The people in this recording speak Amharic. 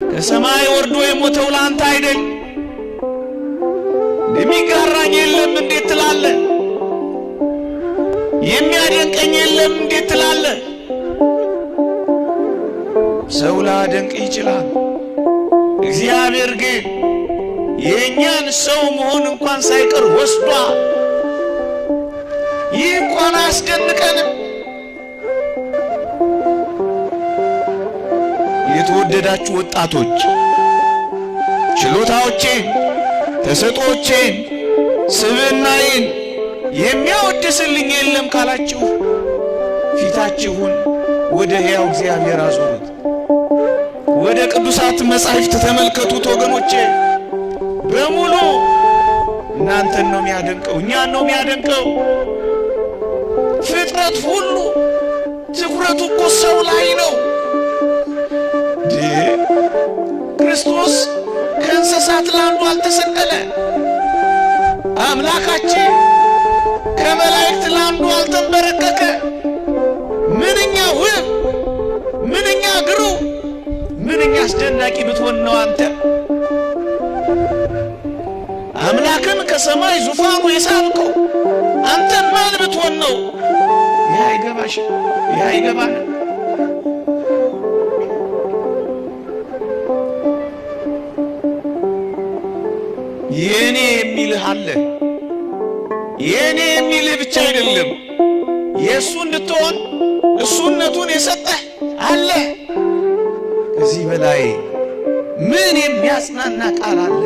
ከሰማይ ወርዶ የሞተው ላንተ አይደል? የሚጋራኝ የለም እንዴት ትላለህ? የሚያደንቀኝ የለም እንዴት ትላለህ? ሰው ላደንቅ ይችላል፣ እግዚአብሔር ግን የእኛን ሰው መሆን እንኳን ሳይቀር ወስዷል። ይህ እንኳን አያስደንቀንም? የተወደዳችሁ ወጣቶች ችሎታዎቼን፣ ተሰጦቼን፣ ስብዕናዬን የሚያወድስልኝ የለም ካላችሁ ፊታችሁን ወደ ሕያው እግዚአብሔር አዙሩት። ወደ ቅዱሳት መጻሕፍት ተመልከቱት ወገኖቼ። በሙሉ እናንተን ነው የሚያደንቀው፣ እኛን ነው የሚያደንቀው። ፍጥረት ሁሉ ትኩረቱ እኮ ሰው ላይ ነው። ክርስቶስ ከእንስሳት ለአንዱ አልተሰቀለ። አምላካችን ከመላእክት ለአንዱ አልተንበረከከ። ምንኛ ውብ፣ ምንኛ ግሩም፣ ምንኛ አስደናቂ ብትሆን ነው አንተ። አምላክን ከሰማይ ዙፋኑ የሳብከው አንተ ማን ብትሆን ነው? ይህ አይገባሽም፣ ይህ አይገባንም። የኔ የሚልህ አለ። የኔ የሚልህ ብቻ አይደለም፣ የእሱ እንድትሆን እሱነቱን የሰጠህ አለ። ከዚህ በላይ ምን የሚያጽናና ቃል አለ?